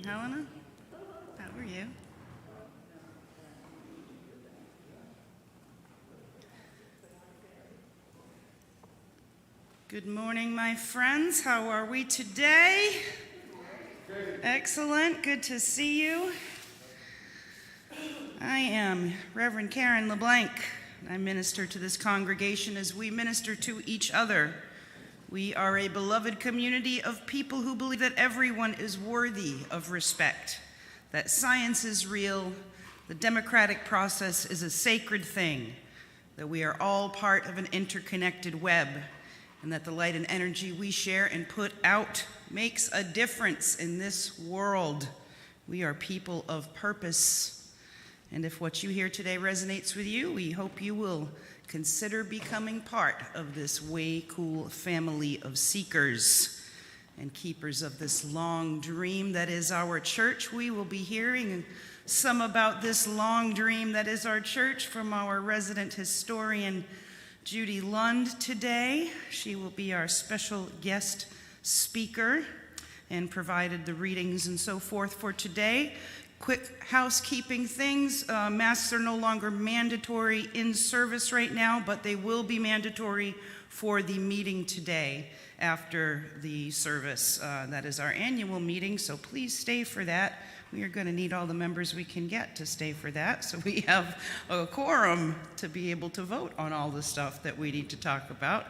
Helena, how are you? Good morning, my friends. How are we today? Excellent. Good to see you. I am Reverend Karen LeBlanc. I minister to this congregation as we minister to each other. We are a beloved community of people who believe that everyone is worthy of respect, that science is real, the democratic process is a sacred thing, that we are all part of an interconnected web, and that the light and energy we share and put out makes a difference in this world. We are people of purpose. And if what you hear today resonates with you, we hope you will consider becoming part of this way cool family of seekers and keepers of this long dream that is our church. We will be hearing some about this long dream that is our church from our resident historian, Judy Lund, today. She will be our special guest speaker and provided the readings and so forth for today. Quick housekeeping things. Masks are no longer mandatory in service right now, but they will be mandatory for the meeting today after the service. That is our annual meeting, so please stay for that. We are going to need all the members we can get to stay for that, so we have a quorum to be able to vote on all the stuff that we need to talk about.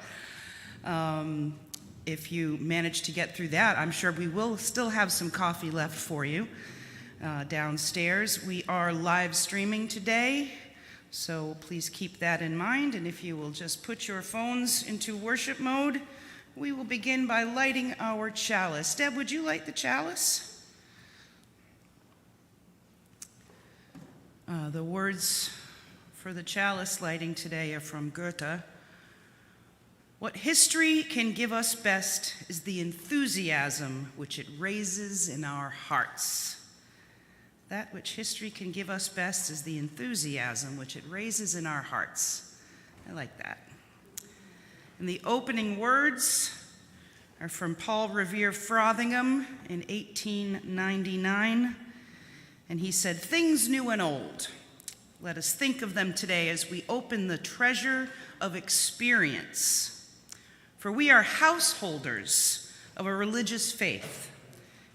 If you manage to get through that, I'm sure we will still have some coffee left for you. Downstairs. We are live streaming today, so please keep that in mind. And if you will just put your phones into worship mode, we will begin by lighting our chalice. Deb, would you light the chalice? The words for the chalice lighting today are from Goethe. What history can give us best is the enthusiasm which it raises in our hearts. That which history can give us best is the enthusiasm which it raises in our hearts. I like that. And the opening words are from Paul Revere Frothingham in 1899. And he said, "Things new and old, let us think of them today as we open the treasure of experience. For we are householders of a religious faith.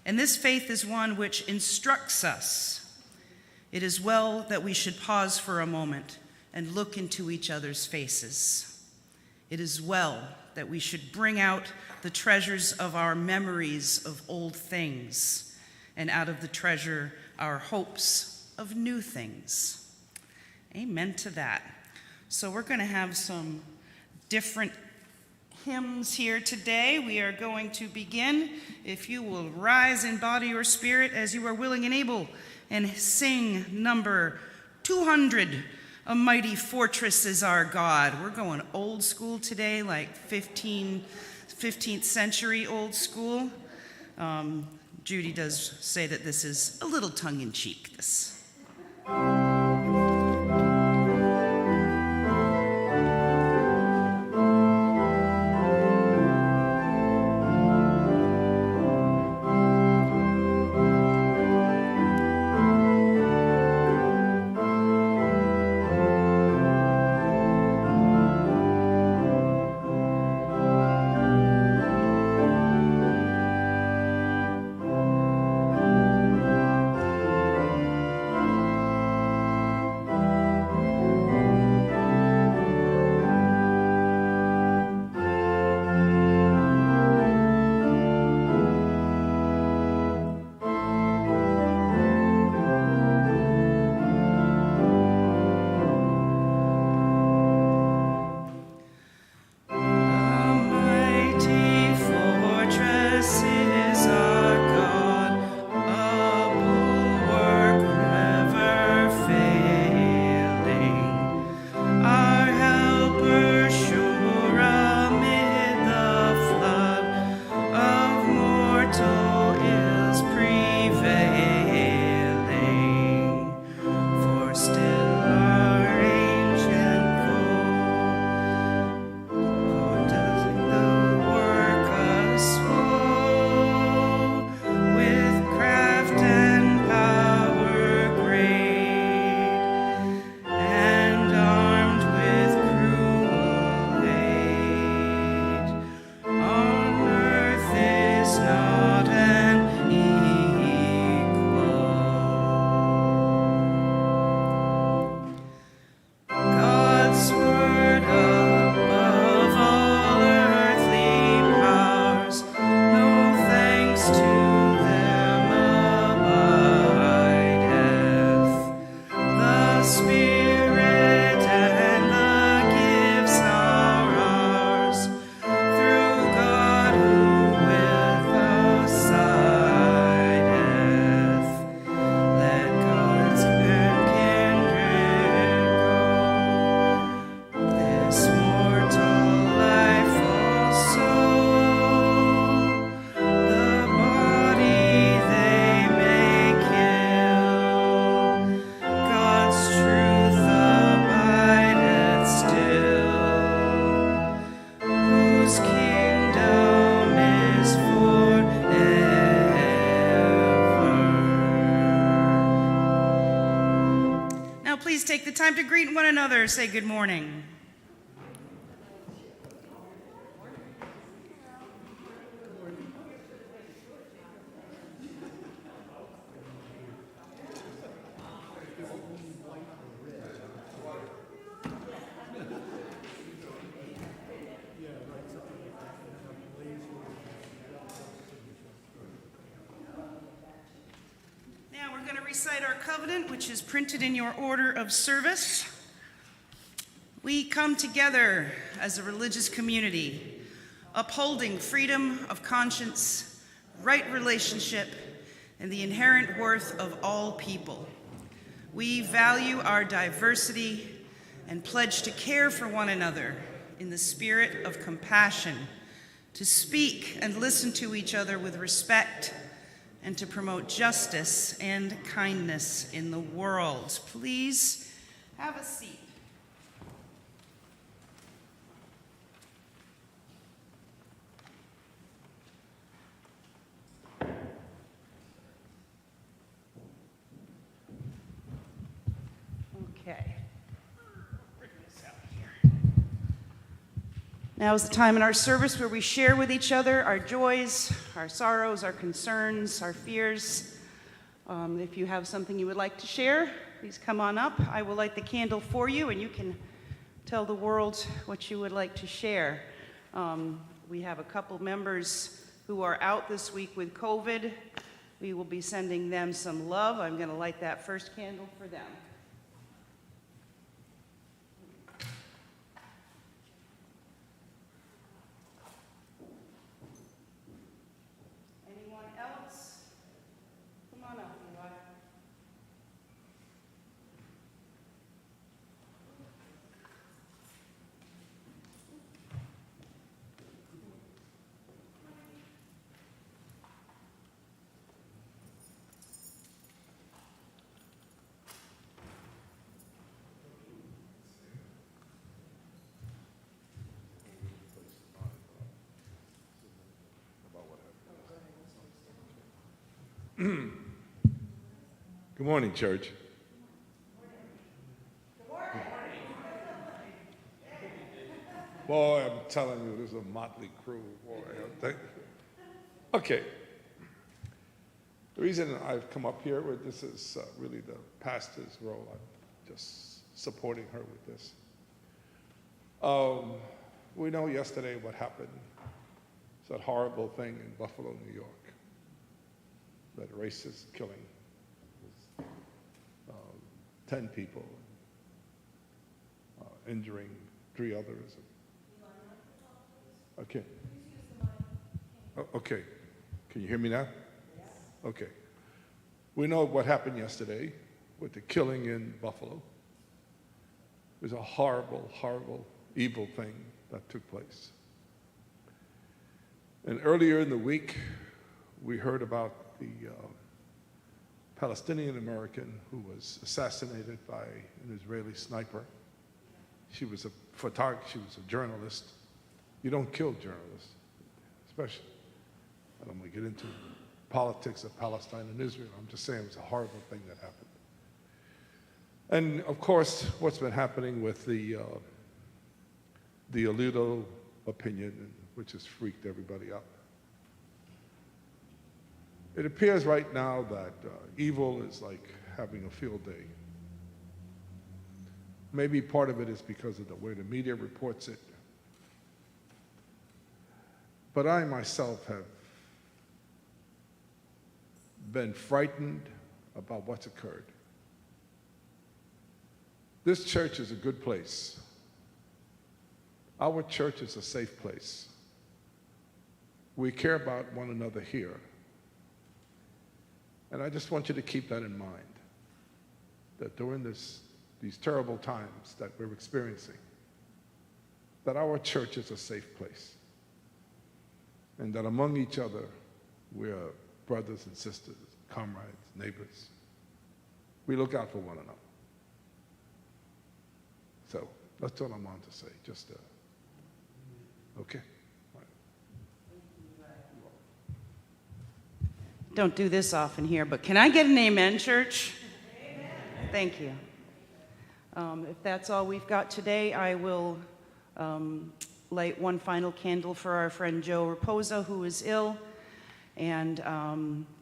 And this faith is one which instructs us. It is well that we should pause for a moment and look into each other's faces. It is well that we should bring out the treasures of our memories of old things, and out of the treasure our hopes of new things." Amen to that. So we're going to have some different hymns here today. We are going to begin. If you will rise in body or spirit as you are willing and able, and sing number 200, "A Mighty Fortress is Our God." We're going old school today, like 15th century old school. Judy does say that this is a little tongue-in-cheek, this. time to greet one another. Say good morning. Now we're going to recite our covenant, which is printed in your order of service. We come together as a religious community, upholding freedom of conscience, right relationship, and the inherent worth of all people. We value our diversity and pledge to care for one another in the spirit of compassion, to speak and listen to each other with respect, and to promote justice and kindness in the world. Please have a seat. Okay. Bring this out here. Now is the time in our service where we share with each other our joys, our sorrows, our concerns, our fears. If you have something you would like to share, please come on up. I will light the candle for you, and you can tell the world what you would like to share. We have a couple members who are out this week with COVID. We will be sending them some love. I'm going to light that first candle for them. Anyone else? Come on up, Eli. Good morning, church. Boy, I'm telling you, this is a motley crew. Boy, okay. The reason I've come up here with this is really the pastor's role. I'm just supporting her with this. We know yesterday what happened. It's that horrible thing in Buffalo, New York. That racist killing. 10 people, injuring 3 others. Okay. Okay. Can you hear me now? Yes. Okay. We know what happened yesterday with the killing in Buffalo. It was a horrible, horrible, evil thing that took place. And earlier in the week, we heard about the Palestinian American who was assassinated by an Israeli sniper. She was a photographer, she was a journalist. You don't kill journalists, especially. I don't want to get into politics of Palestine and Israel. I'm just saying it was a horrible thing that happened. And of course, what's been happening with the Alito opinion, which has freaked everybody up. It appears right now that evil is like having a field day. Maybe part of it is because of the way the media reports it. But I myself have been frightened about what's occurred. This church is a good place. Our church is a safe place. We care about one another here. And I just want you to keep that in mind, that during these terrible times that we're experiencing, that our church is a safe place, and that among each other, we are brothers and sisters, comrades, neighbors. We look out for one another. So that's all I wanted to say, just, okay. Don't do this often here, but can I get an amen, church? Amen. Thank you. If that's all we've got today, I will light one final candle for our friend Joe Raposa, who is ill, and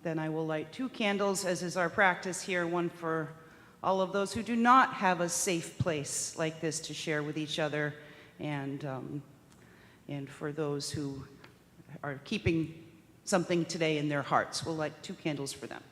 then I will light 2 candles, as is our practice here, one for all of those who do not have a safe place like this to share with each other, and for those who are keeping something today in their hearts. We'll light 2 candles for them.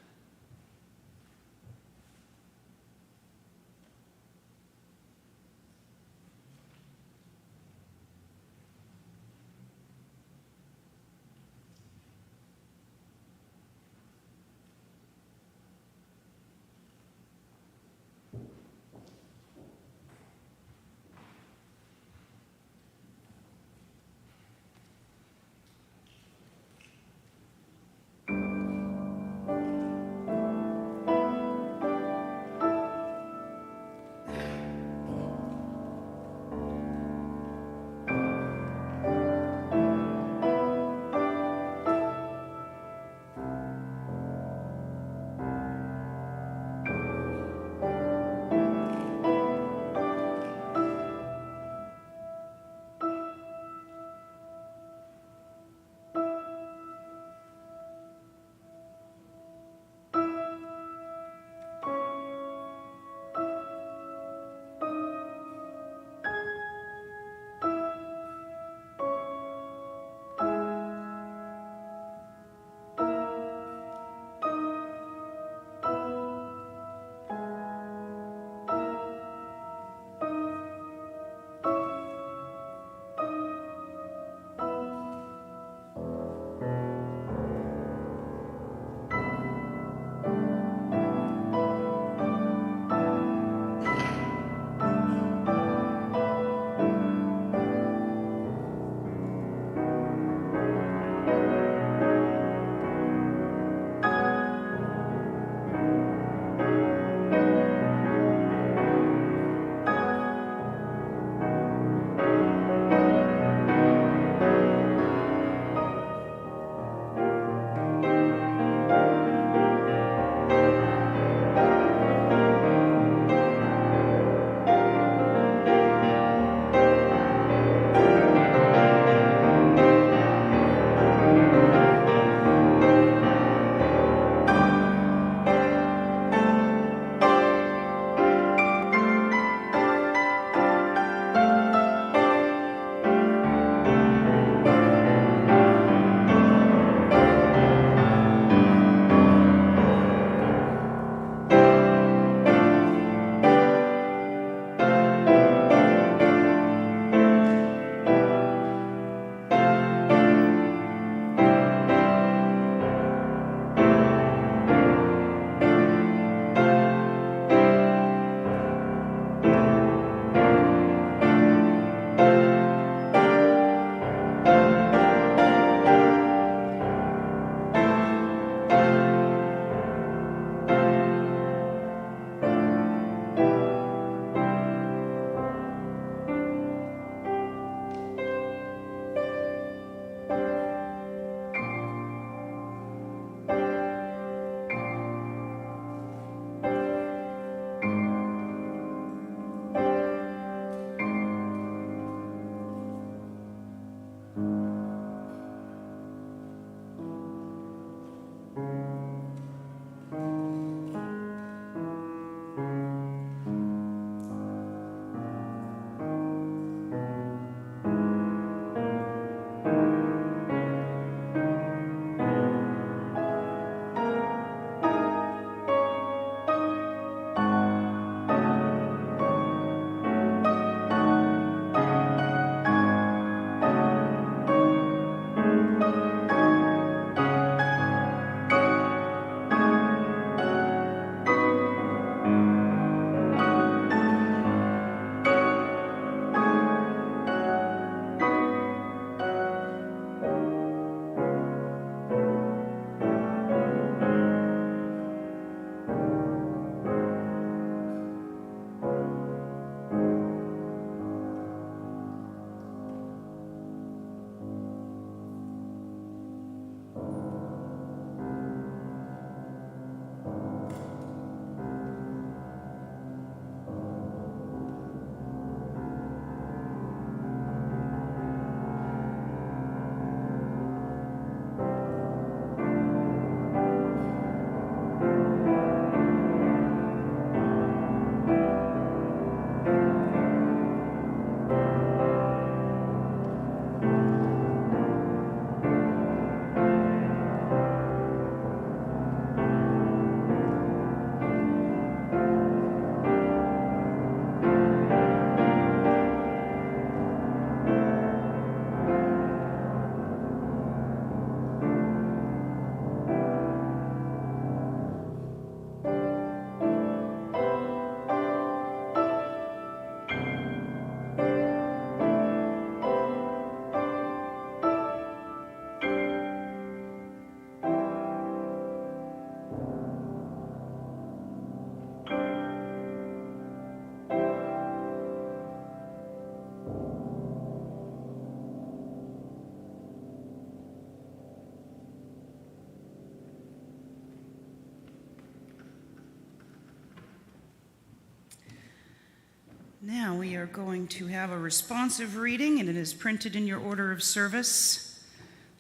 Now we are going to have a responsive reading, and it is printed in your order of service.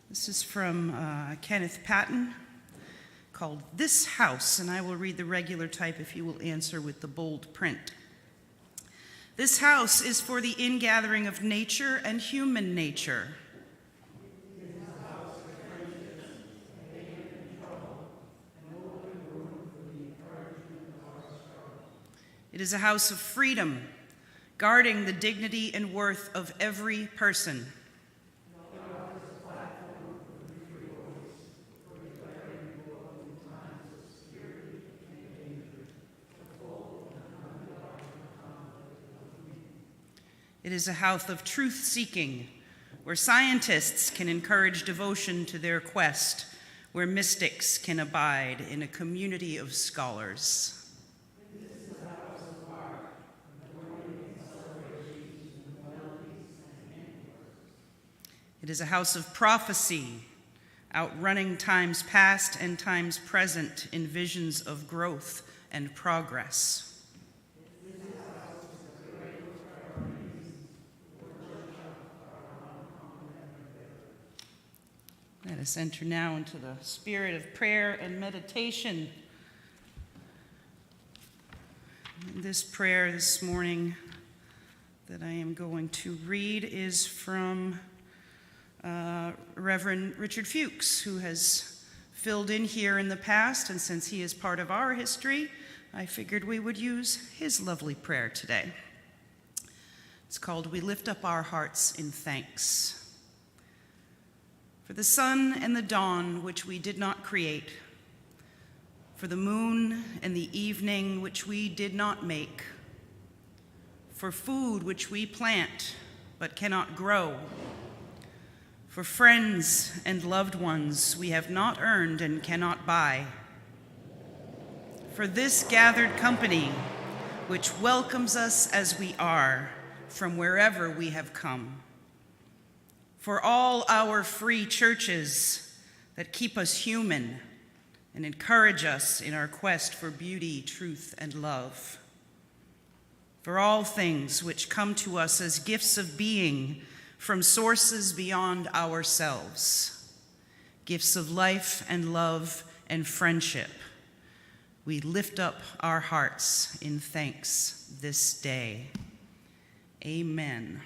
This is from Kenneth Patton, called This House, and I will read the regular type if you will answer with the bold print. This house is for the ingathering of nature and human nature. It is a house of freedom, guarding the dignity and worth of every person. It is a house of truth-seeking, where scientists can encourage devotion to their quest, where mystics can abide in a community of scholars. It is a house of prophecy, outrunning times past and times present in visions of growth and progress. Let us enter now into the spirit of prayer and meditation. This prayer this morning that I am going to read is from Reverend Richard Fuchs, who has filled in here in the past, and since he is part of our history, I figured we would use his lovely prayer today. It's called We Lift Up Our Hearts in Thanks. For the sun and the dawn which we did not create, for the moon and the evening which we did not make, for food which we plant but cannot grow, for friends and loved ones we have not earned and cannot buy, for this gathered company which welcomes us as we are from wherever we have come, for all our free churches that keep us human and encourage us in our quest for beauty, truth, and love, for all things which come to us as gifts of being from sources beyond ourselves, gifts of life and love and friendship, we lift up our hearts in thanks this day. Amen.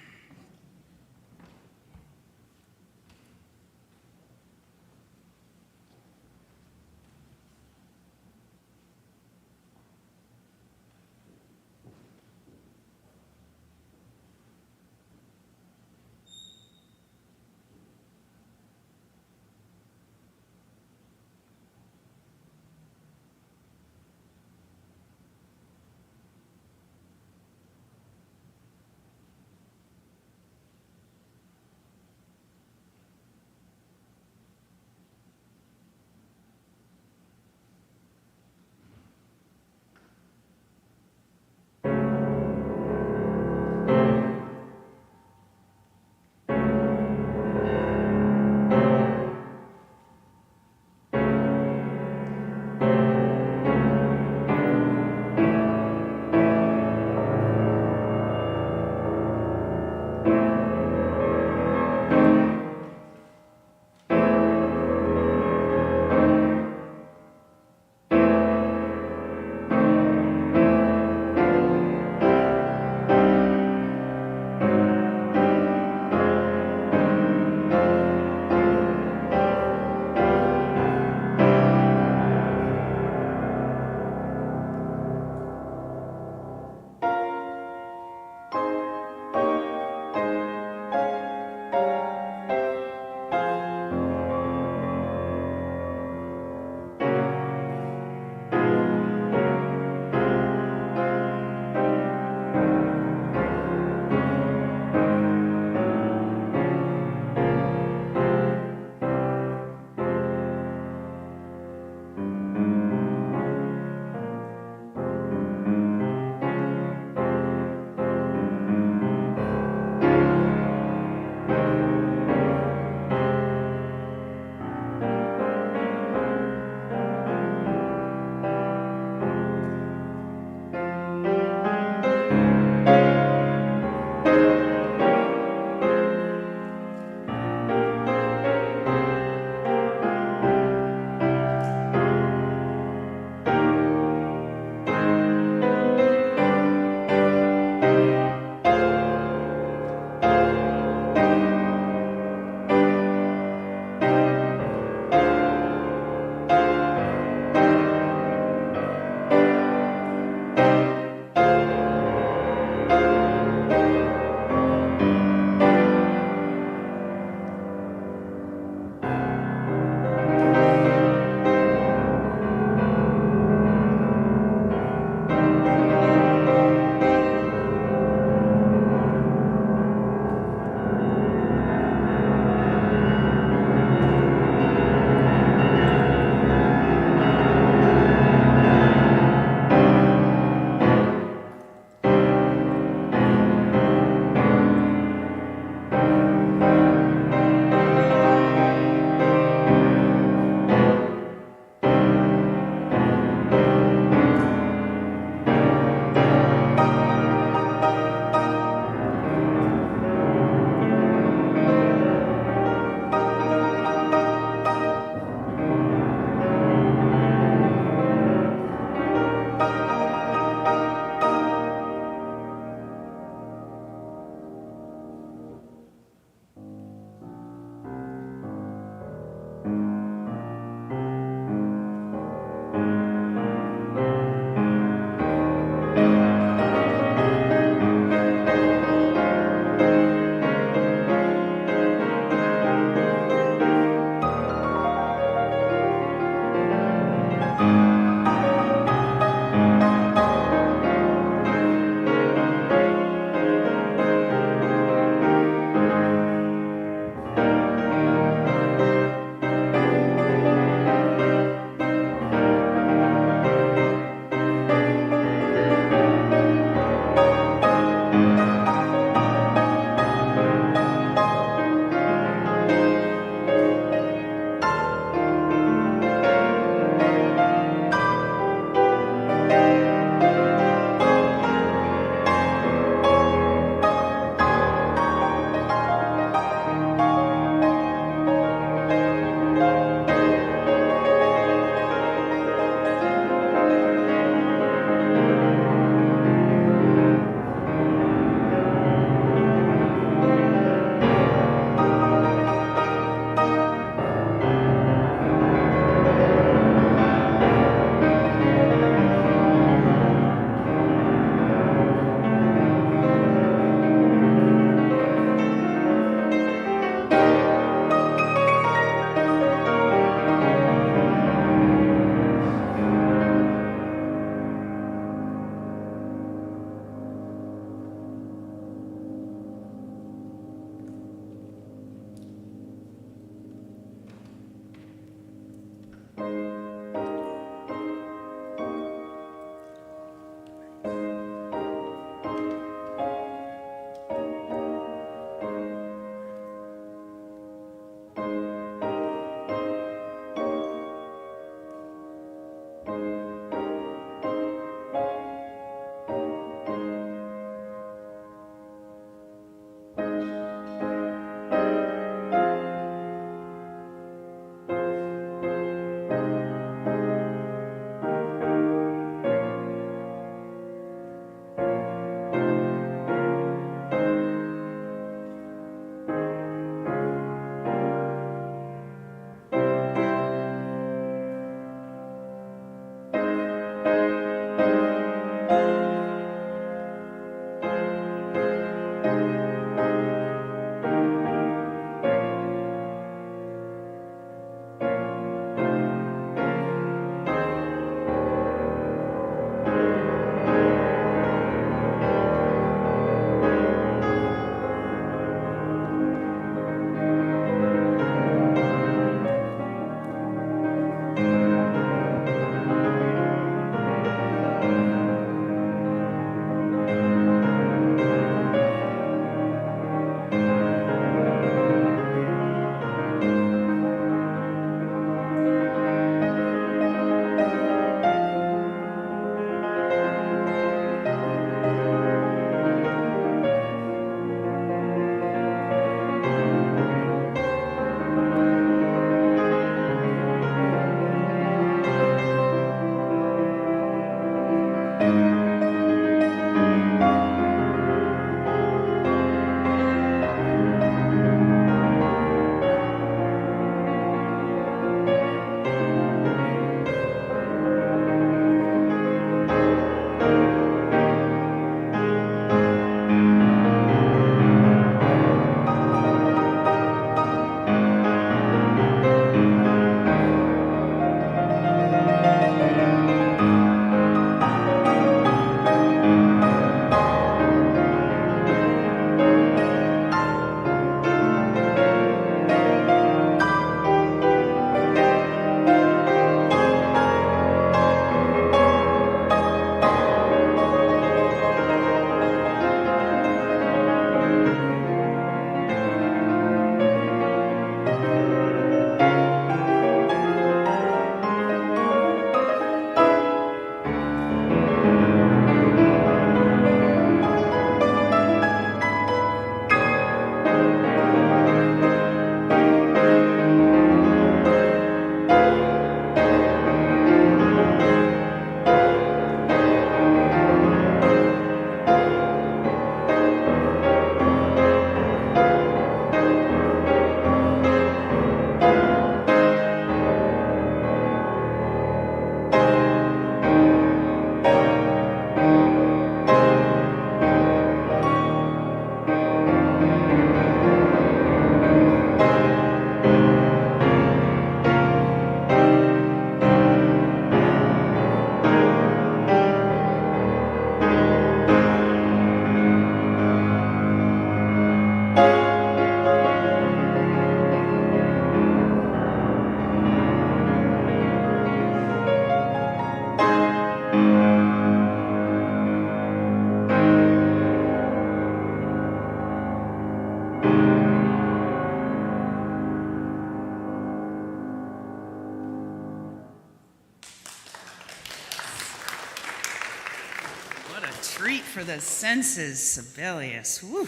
treat for the senses, Sibelius. Woo.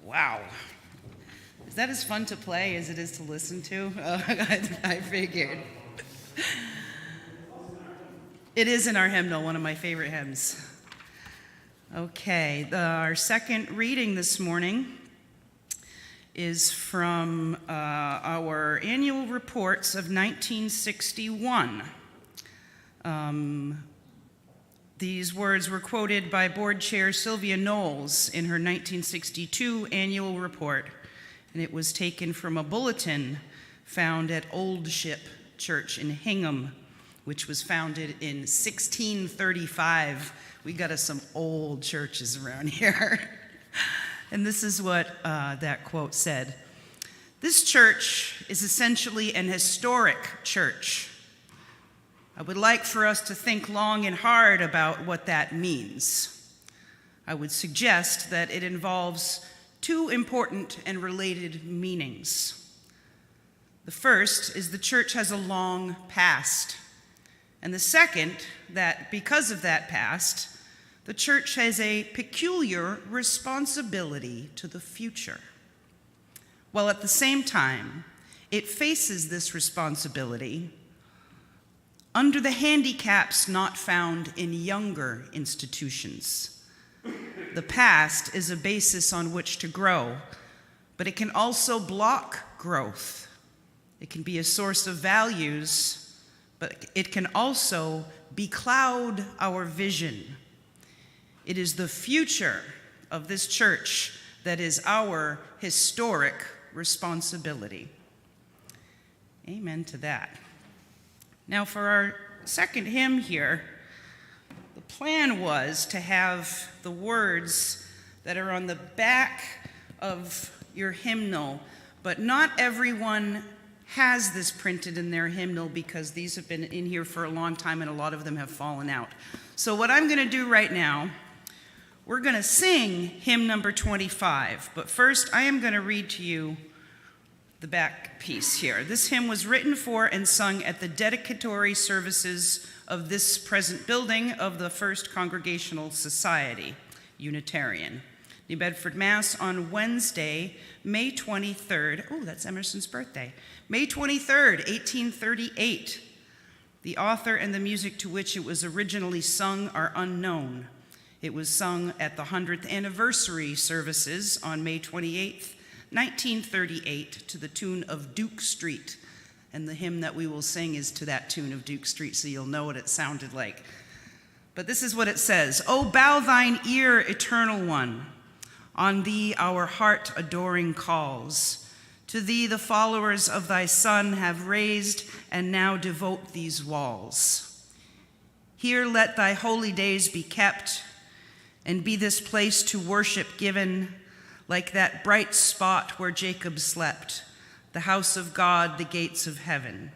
Wow. Is that as fun to play as it is to listen to? Oh, I figured. It is in our hymnal, one of my favorite hymns. Okay, our second reading this morning is from our annual reports of 1961. These words were quoted by Board Chair Sylvia Knowles in her 1962 annual report, and it was taken from a bulletin found at Old Ship Church in Hingham, which was founded in 1635. We got us some old churches around here. And this is what that quote said. "This church is essentially an historic church. I would like for us to think long and hard about what that means. I would suggest that it involves two important and related meanings. The first is the church has a long past, and the second, that because of that past, the church has a peculiar responsibility to the future, while at the same time, it faces this responsibility under the handicaps not found in younger institutions. The past is a basis on which to grow, but it can also block growth. It can be a source of values, but it can also becloud our vision. It is the future of this church that is our historic responsibility." Amen to that. Now, for our second hymn here, the plan was to have the words that are on the back of your hymnal, but not everyone has this printed in their hymnal because these have been in here for a long time and a lot of them have fallen out. So what I'm going to do right now, we're going to sing hymn number 25, but first I am going to read to you the back piece here. This hymn was written for and sung at the dedicatory services of this present building of the First Congregational Society, Unitarian, New Bedford Mass on Wednesday, May 23rd. Oh, that's Emerson's birthday. May 23rd, 1838. The author and the music to which it was originally sung are unknown. It was sung at the 100th anniversary services on May 28th, 1938, to the tune of Duke Street. And the hymn that we will sing is to that tune of Duke Street, so you'll know what it sounded like. But this is what it says. "O bow thine ear, eternal one. On thee our heart adoring calls. To thee the followers of thy Son have raised and now devote these walls. Here let thy holy days be kept, and be this place to worship given, like that bright spot where Jacob slept, the house of God, the gates of heaven.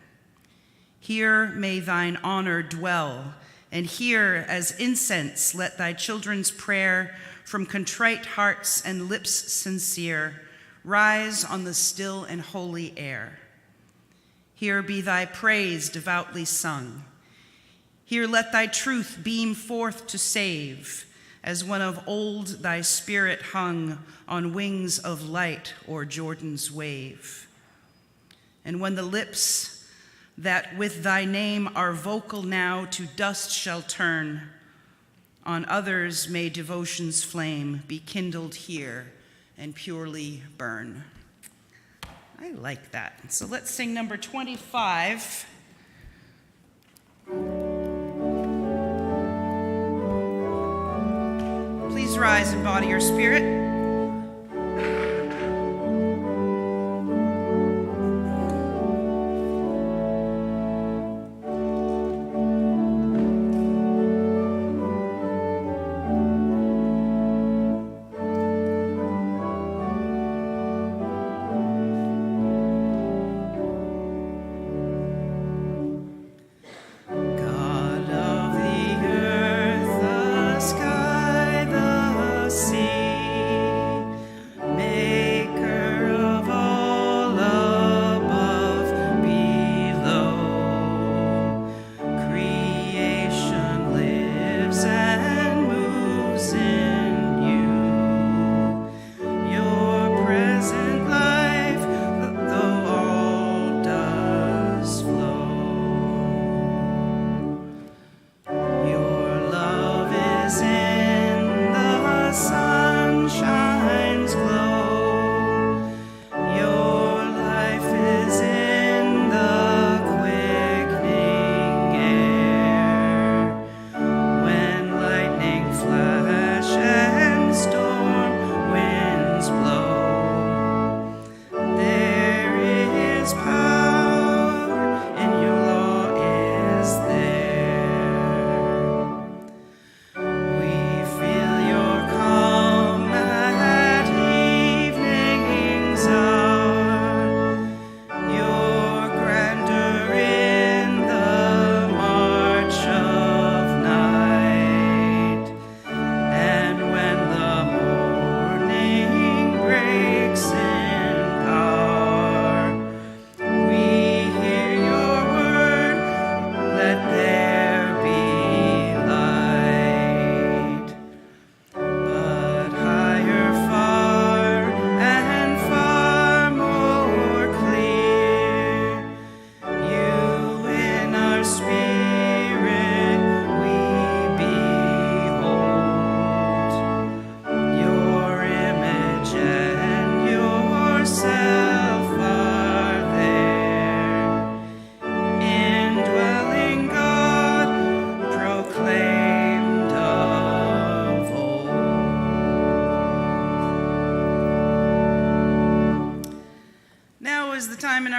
Here may thine honor dwell, and here as incense let thy children's prayer from contrite hearts and lips sincere rise on the still and holy air. Here be thy praise devoutly sung. Here let thy truth beam forth to save, as when of old thy spirit hung on wings of light o'er Jordan's wave. And when the lips that with thy name are vocal now to dust shall turn, on others may devotion's flame be kindled here and purely burn." I like that. So let's sing number 25. Please rise in body or spirit. God of the earth, the sky, the sea,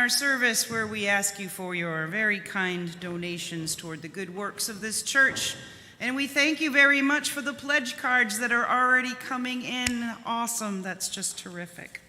our service where we ask you for your very kind donations toward the good works of this church. And we thank you very much for the pledge cards that are already coming in. Awesome. That's just terrific.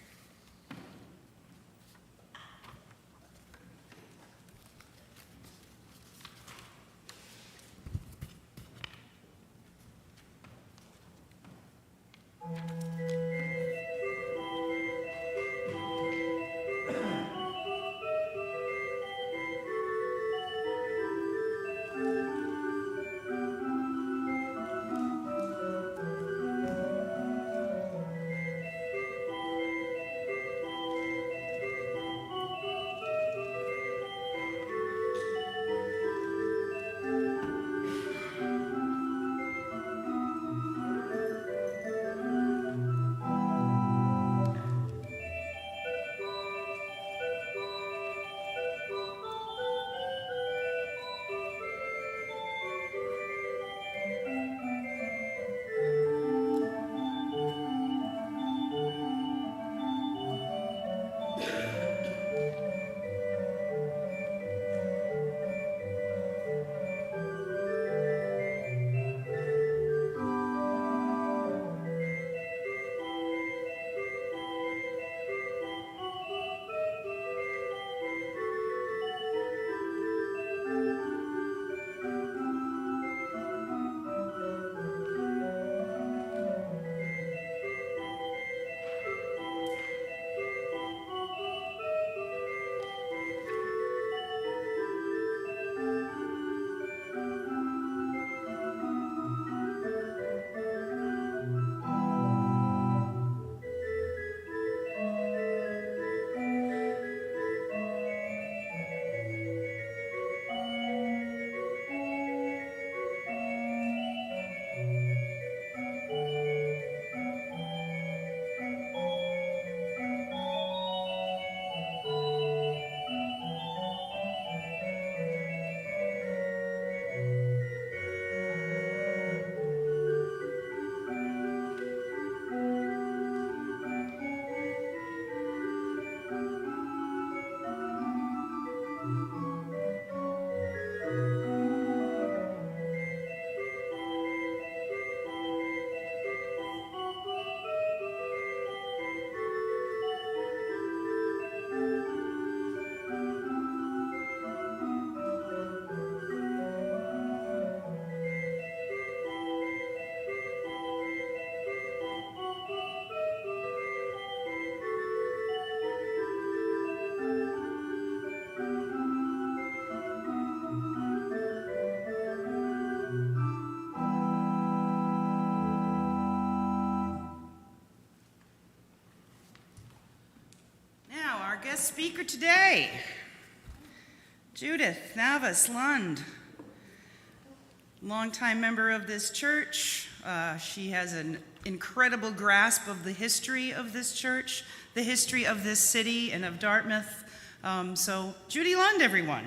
Guest speaker today, Judith Navas Lund, longtime member of this church. She has an incredible grasp of the history of this church, the history of this city and of Dartmouth. So Judy Lund, everyone.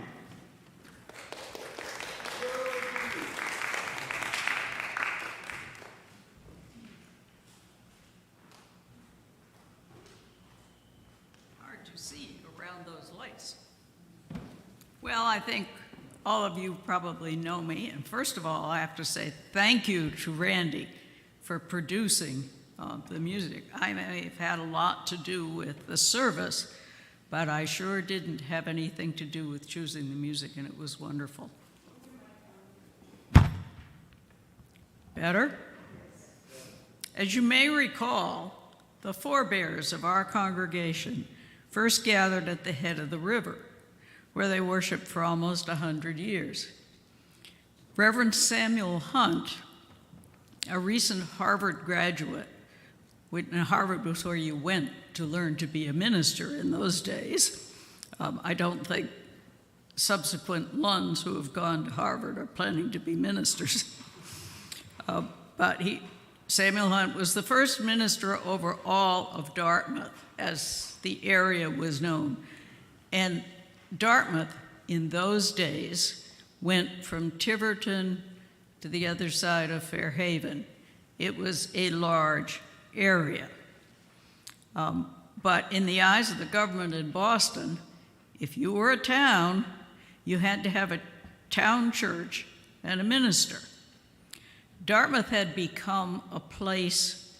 Well, I think all of you probably know me, and first of all, I have to say thank you to Randy for producing the music. I may have had a lot to do with the service, but I sure didn't have anything to do with choosing the music, and it was wonderful. Better? As you may recall, the forebears of our congregation first gathered at the head of the river, where they worshiped for almost 100 years. Reverend Samuel Hunt, a recent Harvard graduate, and Harvard was where you went to learn to be a minister in those days. I don't think subsequent Lunds who have gone to Harvard are planning to be ministers. But Samuel Hunt was the first minister over all of Dartmouth, as the area was known. And Dartmouth, in those days, went from Tiverton to the other side of Fairhaven. It was a large area. But in the eyes of the government in Boston, If you were a town, you had to have a town church and a minister. Dartmouth had become a place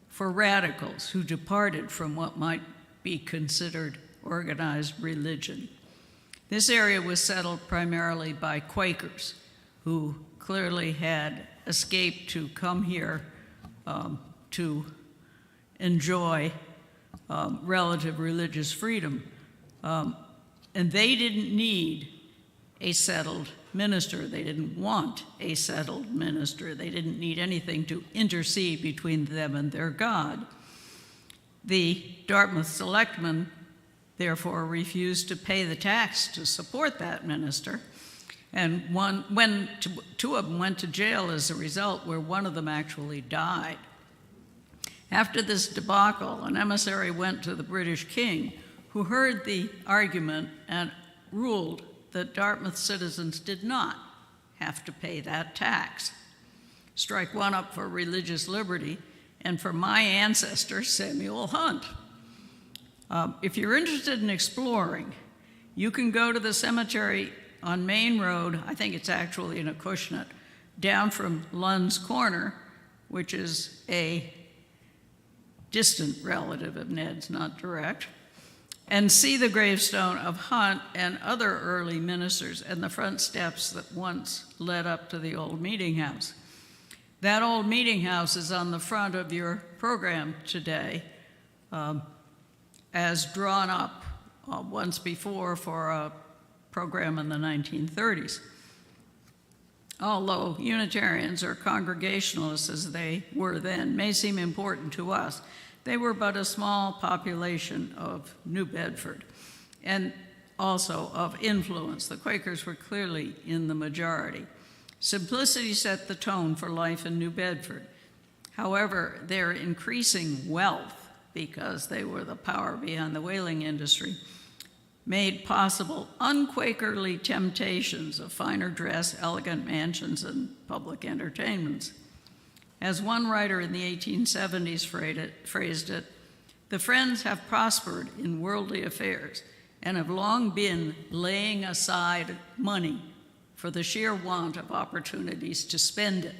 for radicals who departed from what might be considered organized religion. This area was settled primarily by Quakers, who clearly had escaped to come here to enjoy relative religious freedom. And they didn't need a settled minister. They didn't want a settled minister. They didn't need anything to intercede between them and their God. The Dartmouth selectmen therefore refused to pay the tax to support that minister, and two of them went to jail as a result, where one of them actually died. After this debacle, an emissary went to the British king, who heard the argument and ruled that Dartmouth citizens did not have to pay that tax. Strike one up for religious liberty and for my ancestor, Samuel Hunt. If you're interested in exploring, you can go to the cemetery on Main Road, I think it's actually in Acushnet, down from Lund's Corner, which is a distant relative of Ned's, not direct, and see the gravestone of Hunt and other early ministers and the front steps that once led up to the old meeting house. That old meeting house is on the front of your program today, as drawn up once before for a program in the 1930s. Although Unitarians or Congregationalists, as they were then, may seem important to us, they were but a small population of New Bedford and also of influence. The Quakers were clearly in the majority. Simplicity set the tone for life in New Bedford. However, their increasing wealth, because they were the power behind the whaling industry, made possible unquakerly temptations of finer dress, elegant mansions, and public entertainments. As one writer in the 1870s phrased it, the Friends have prospered in worldly affairs and have long been laying aside money for the sheer want of opportunities to spend it.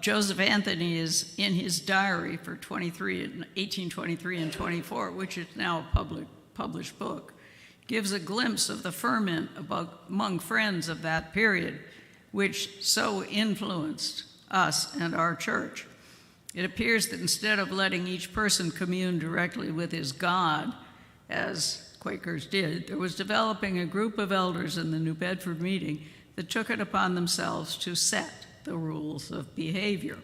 Joseph Anthony is in his diary for 1823 and 24, which is now a published book, gives a glimpse of the ferment among Friends of that period, which so influenced us and our church. It appears that instead of letting each person commune directly with his God, as Quakers did, there was developing a group of elders in the New Bedford meeting that took it upon themselves to set the rules of behavior.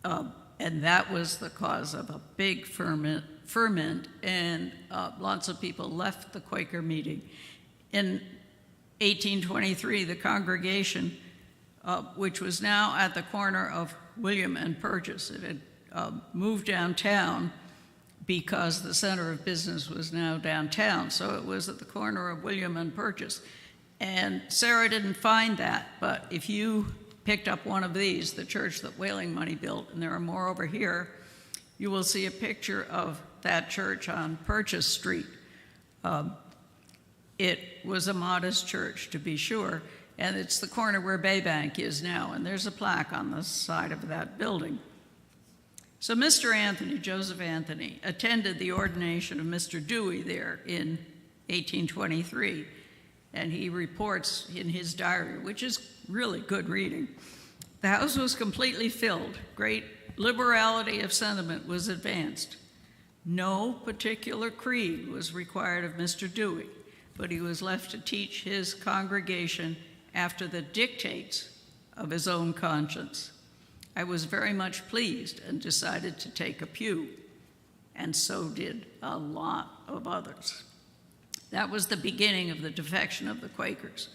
And that was the cause of a big ferment, and lots of people left the Quaker meeting. In 1823, the congregation, which was now at the corner of William and Purchase, it had moved downtown because the center of business was now downtown, so it was at the corner of William and Purchase. And Sarah didn't find that, but if you picked up one of these, the church that Whaling Money built, and there are more over here, you will see a picture of that church on Purchase Street. It was a modest church, to be sure, and it's the corner where Baybank is now, and there's a plaque on the side of that building. So Mr. Anthony, Joseph Anthony, attended the ordination of Mr. Dewey there in 1823, and he reports in his diary, which is really good reading. The house was completely filled. Great liberality of sentiment was advanced. No particular creed was required of Mr. Dewey, but he was left to teach his congregation after the dictates of his own conscience. I was very much pleased and decided to take a pew, and so did a lot of others. That was the beginning of the defection of the Quakers.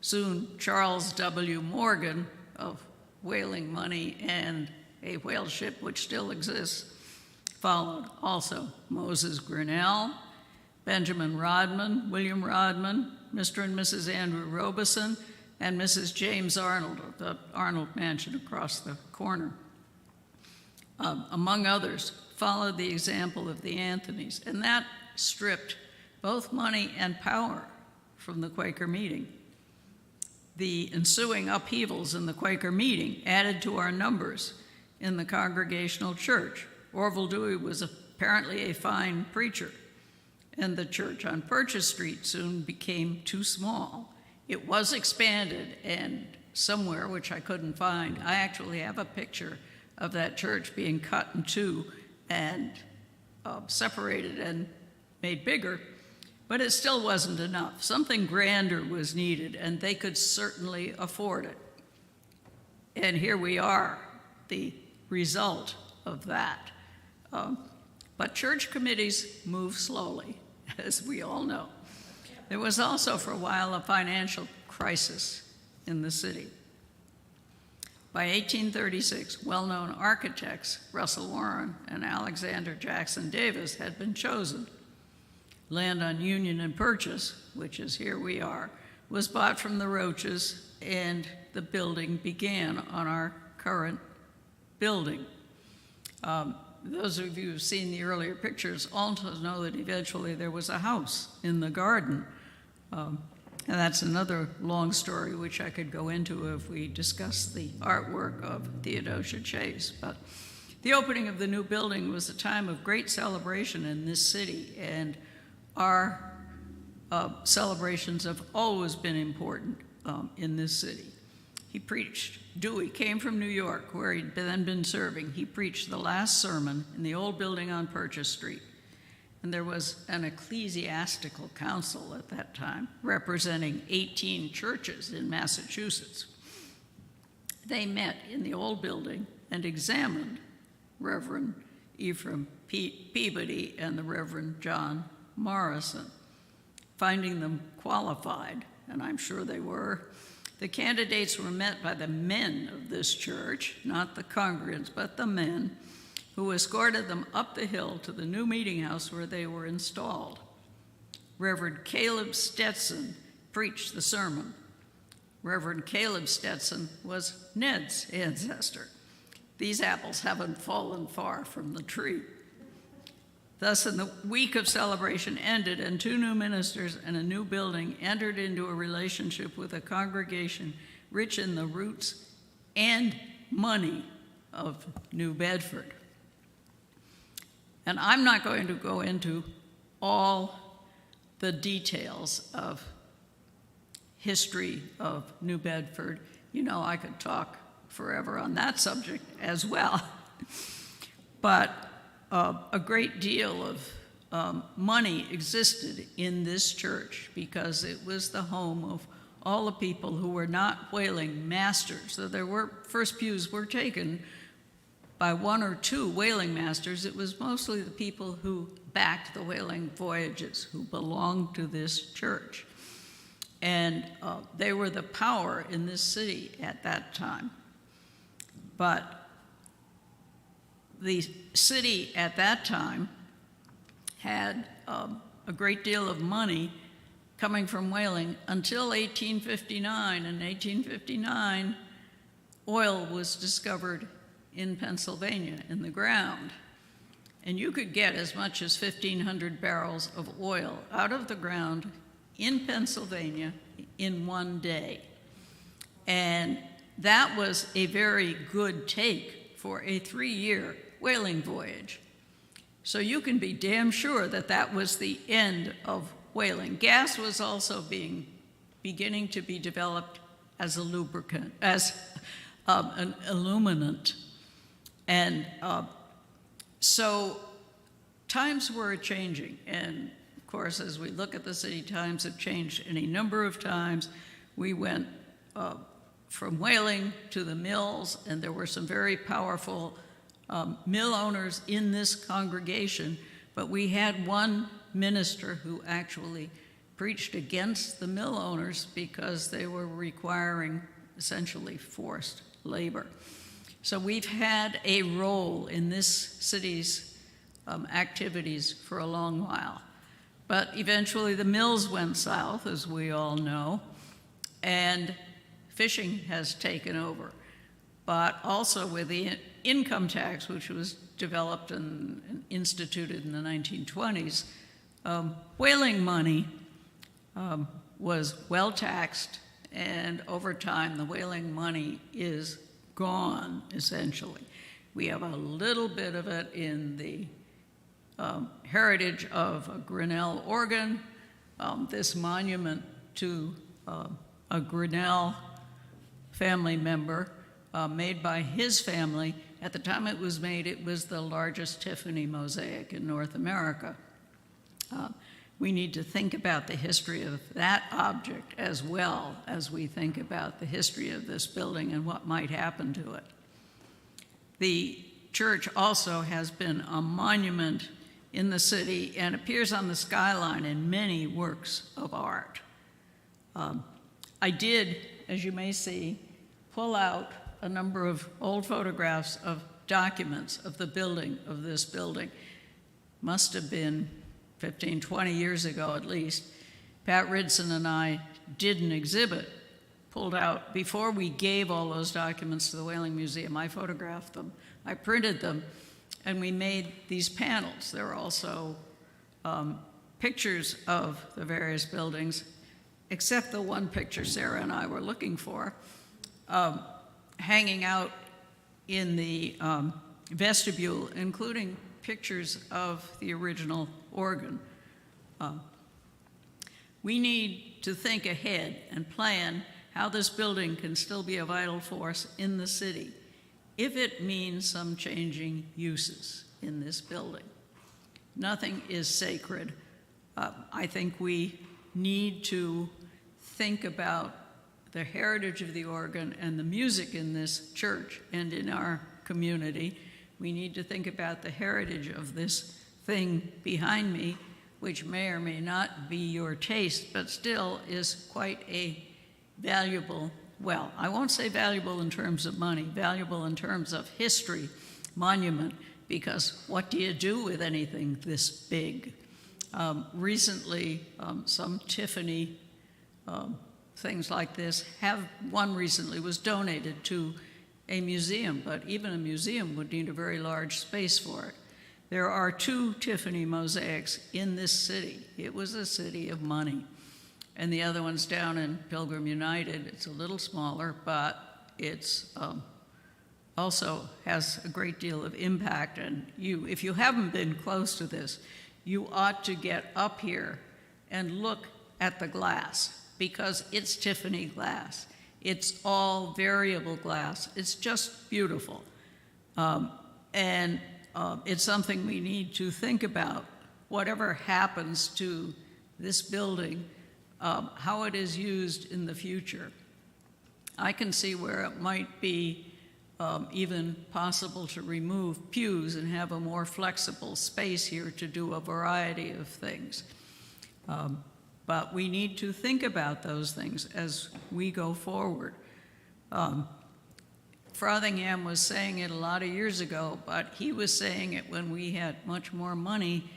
Soon, Charles W. Morgan of Whaling Money and a whale ship which still exists followed. Also, Moses Grinnell, Benjamin Rodman, William Rodman, Mr. and Mrs. Andrew Robeson, and Mrs. James Arnold of the Arnold Mansion across the corner. Among others, followed the example of the Anthonys, and that stripped both money and power from the Quaker meeting. The ensuing upheavals in the Quaker meeting added to our numbers in the Congregational Church. Orville Dewey was apparently a fine preacher, and the church on Purchase Street soon became too small. It was expanded, and somewhere, which I couldn't find, I actually have a picture of that church being cut in two and separated and made bigger, but it still wasn't enough. Something grander was needed, and they could certainly afford it. And here we are, the result of that. But church committees move slowly, as we all know. There was also, for a while, a financial crisis in the city. By 1836, well-known architects Russell Warren and Alexander Jackson Davis had been chosen. Land on Union and Purchase, which is here we are, was bought from the Roaches, and the building began on our current building. Those of you who've seen the earlier pictures also know that eventually there was a house in the garden. And that's another long story which I could go into if we discuss the artwork of Theodosia Chase. But the opening of the new building was a time of great celebration in this city, and our celebrations have always been important in this city. He preached. Dewey came from New York, where he'd then been serving. He preached the last sermon in the old building on Purchase Street. And there was an ecclesiastical council at that time, representing 18 churches in Massachusetts. They met in the old building and examined Reverend Ephraim Peabody and the Reverend John Morrison, finding them qualified, and I'm sure they were. The candidates were met by the men of this church, not the congregants, but the men, who escorted them up the hill to the new meeting house where they were installed. Reverend Caleb Stetson preached the sermon. Reverend Caleb Stetson was Ned's ancestor. These apples haven't fallen far from the tree. Thus, in the week of celebration ended, and two new ministers and a new building entered into a relationship with a congregation rich in the roots and money of New Bedford. And I'm not going to go into all the details of history of New Bedford. You know, I could talk forever on that subject as well. But a great deal of money existed in this church because it was the home of all the people who were not whaling masters. So there were, first pews were taken by one or two whaling masters. It was mostly the people who backed the whaling voyages, who belonged to this church. And they were the power in this city at that time. But the city at that time had a great deal of money coming from whaling until 1859. In 1859, oil was discovered in Pennsylvania in the ground. And you could get as much as 1,500 barrels of oil out of the ground in Pennsylvania in one day. And that was a very good take for a 3-year whaling voyage. So you can be damn sure that that was the end of whaling. Gas was also beginning to be developed as a lubricant, as an illuminant. And so times were changing. And of course, as we look at the city, times have changed any number of times. We went from whaling to the mills, and there were some very powerful mill owners in this congregation, but we had one minister who actually preached against the mill owners because they were requiring essentially forced labor. So we've had a role in this city's activities for a long while. But eventually the mills went south, as we all know, and fishing has taken over. But also with the income tax, which was developed and instituted in the 1920s, whaling money was well taxed, and over time the whaling money is gone, essentially. We have a little bit of it in the heritage of Grinnell, Oregon. This monument to a Grinnell family member made by his family. At the time it was made, it was the largest Tiffany mosaic in North America. We need to think about the history of that object as well as we think about the history of this building and what might happen to it. The church also has been a monument in the city and appears on the skyline in many works of art. I did, as you may see, pull out a number of old photographs of documents of the building of this building. Must have been 15, 20 years ago at least. Pat Ridson and I did an exhibit, pulled out, before we gave all those documents to the Whaling Museum, I photographed them, I printed them, and we made these panels. There are also pictures of the various buildings, except the one picture Sarah and I were looking for, hanging out in the vestibule, including pictures of the original organ. We need to think ahead and plan how this building can still be a vital force in the city if it means some changing uses in this building. Nothing is sacred. I think we need to think about the heritage of the organ and the music in this church and in our community. We need to think about the heritage of this thing behind me, which may or may not be your taste, but still is quite a valuable, well, I won't say valuable in terms of money, valuable in terms of history, monument, because what do you do with anything this big? Recently, some Tiffany things like this one recently was donated to a museum, but even a museum would need a very large space for it. There are 2 Tiffany mosaics in this city. It was a city of money. And the other one's down in Pilgrim United. It's a little smaller, but it's also has a great deal of impact. And if you haven't been close to this, you ought to get up here and look at the glass, because it's Tiffany glass. It's all variable glass. It's just beautiful. It's something we need to think about. Whatever happens to this building, how it is used in the future. I can see where it might be even possible to remove pews and have a more flexible space here to do a variety of things. But we need to think about those things as we go forward. Frothingham was saying it a lot of years ago, but he was saying it when we had much more money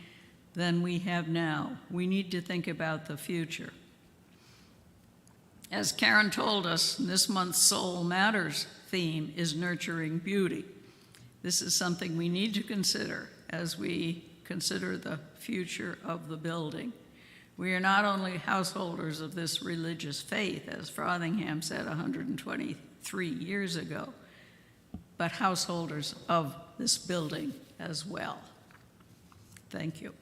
than we have now. We need to think about the future. As Karen told us, this month's Soul Matters theme is nurturing beauty. This is something we need to consider as we consider the future of the building. We are not only householders of this religious faith, as Frothingham said 123 years ago, but householders of this building as well. Thank you.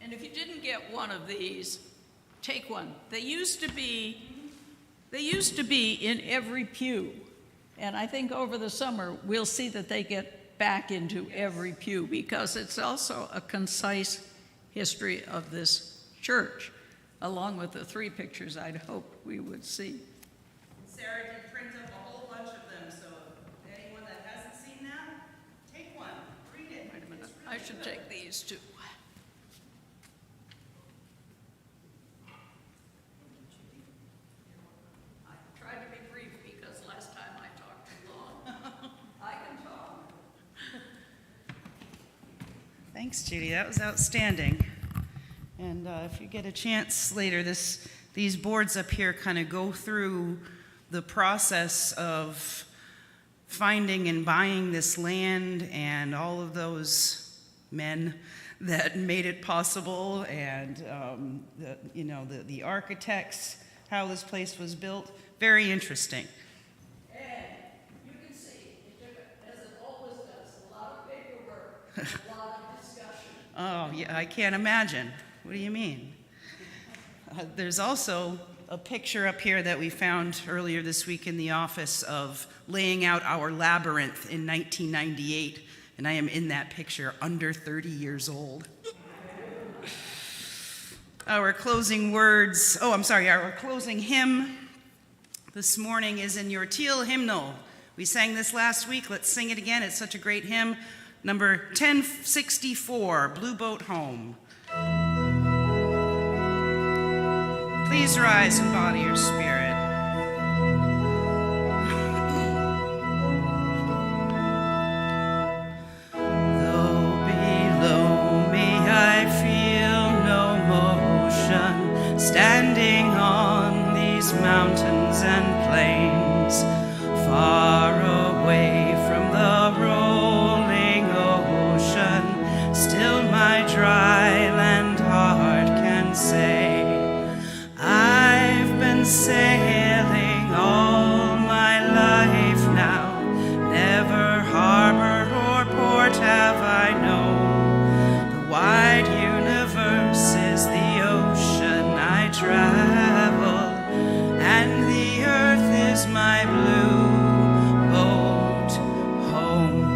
And if you didn't get one of these, take one. They used to be in every pew. And I think over the summer, we'll see that they get back into every pew, because it's also a concise history of this church, along with the 3 pictures I'd hoped we would see. Sarah did print up a whole bunch of them, so anyone that hasn't seen that, take one, read it. Wait a minute, I should take these too. I tried to be brief because last time I talked too long. I can talk. Thanks, Judy. That was outstanding. And if you get a chance later, this These boards up here kind of go through the process of finding and buying this land and all of those men that made it possible, and the architects, how this place was built. Very interesting. And you can see, it took, as it always does, a lot of paperwork, a lot of discussion. Oh, yeah, I can't imagine. What do you mean? There's also a picture up here that we found earlier this week in the office of laying out our labyrinth in 1998, and I am in that picture, under 30 years old. Our closing hymn this morning is in your teal hymnal. We sang this last week. Let's sing it again. It's such a great hymn. Number 1064, Blue Boat Home. Please rise and body your spirit. Though below me I feel no motion, standing on these mountains and plains, far away from the rolling ocean, still my dry land heart can say, I've been sailing all my life now, never harbor or port have I known. The wide universe is the ocean I travel, and the earth is my blue boat home.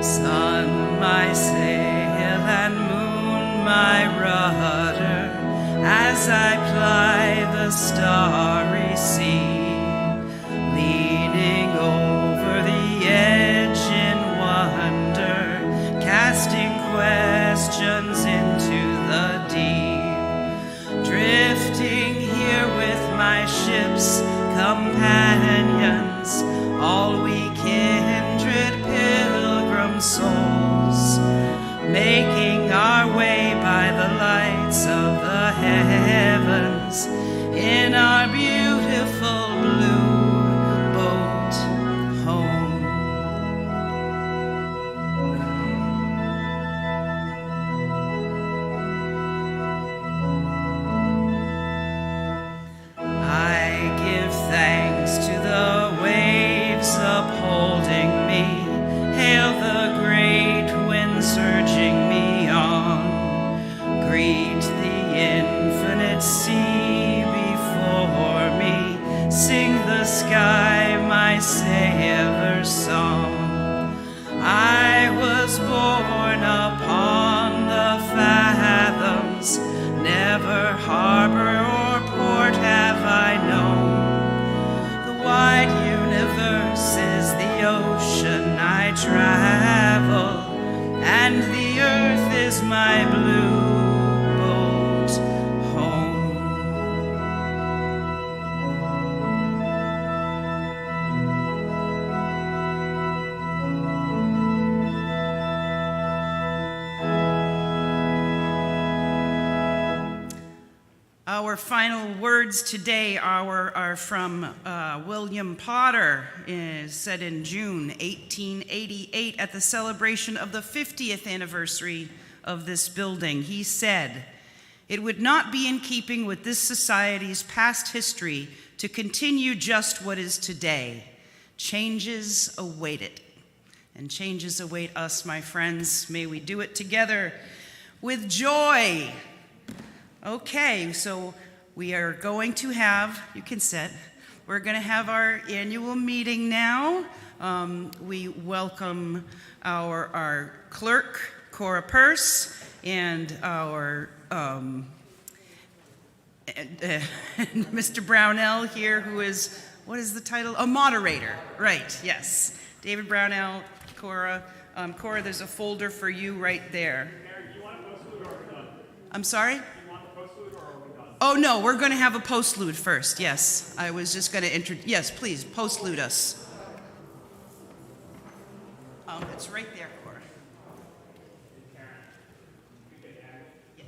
Sun, my sail, and moon, my rudder, as I ply the starry sea, leaning over the edge in wonder, casting questions into the deep, drifting here with my ship's companions, all we kindred pilgrim souls, making our way by the lights of the heavens in our beautiful blue boat home. I give thanks to the waves upholding me, hail the great wind surging me on, greet the infinite sea before me, sing the sky my sailor's song. I was born upon the fathoms, never harbor or port have I known. The wide universe is the ocean I travel, and the earth is my blue boat home. Our final words today are from William Potter, said in June 1888 at the celebration of the 50th anniversary of this building. He said, "It would not be in keeping with this society's past history to continue just what is today. Changes await it." And changes await us, my friends. May we do it together with joy. Okay, so we are going to have, you can sit, we're going to have our annual meeting now. We welcome our clerk, Cora Purse, and our Mr. Brownell here, who is, what is the title? A moderator, right, yes. David Brownell, Cora. Cora, there's a folder for you right there. Do you want a postlude or are we done? I'm sorry? Do you want the postlude or are we done? Oh, no, we're going to have a postlude first, yes. I was just going to yes, please, postlude us. It's right there, Cora. Yes.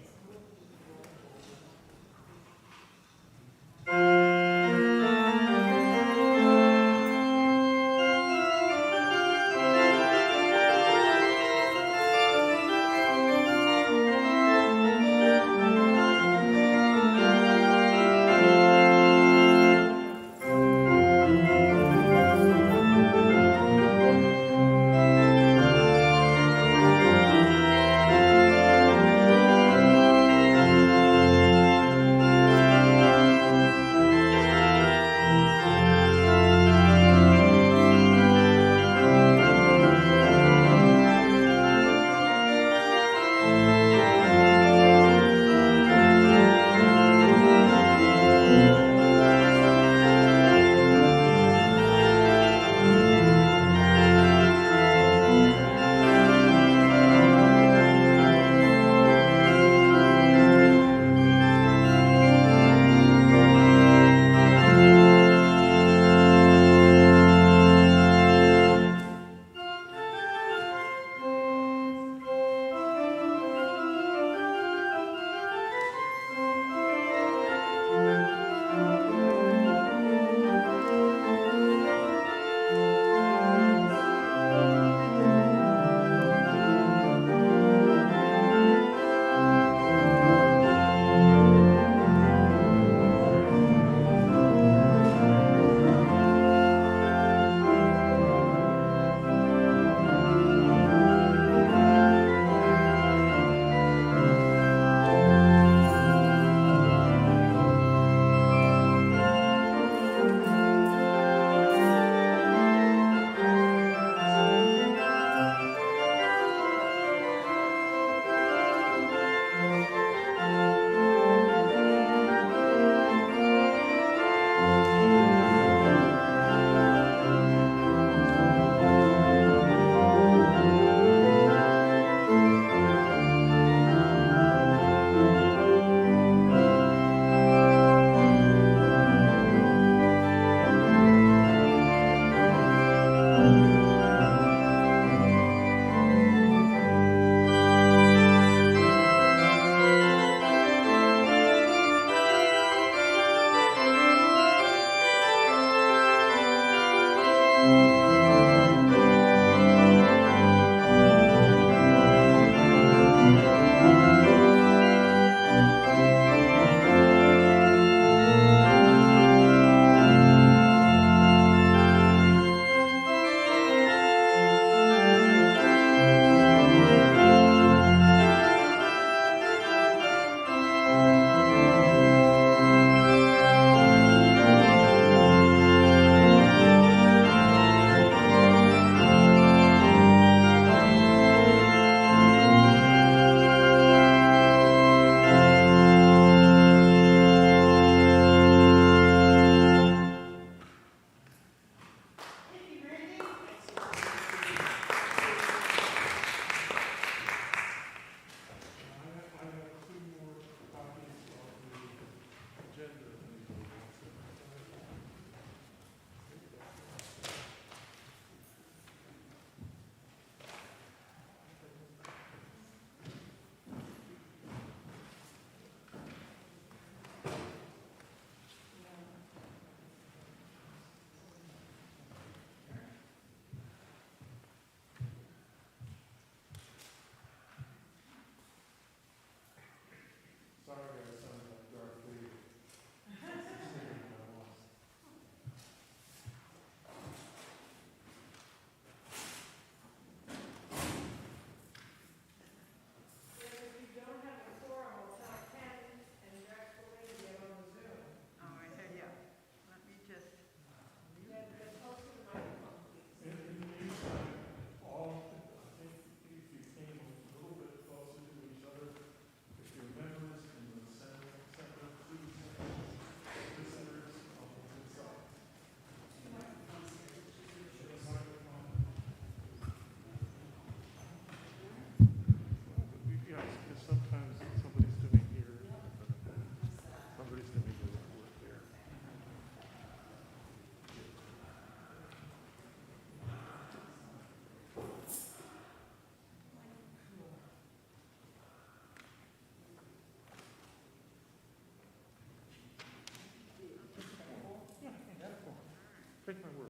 Take my word.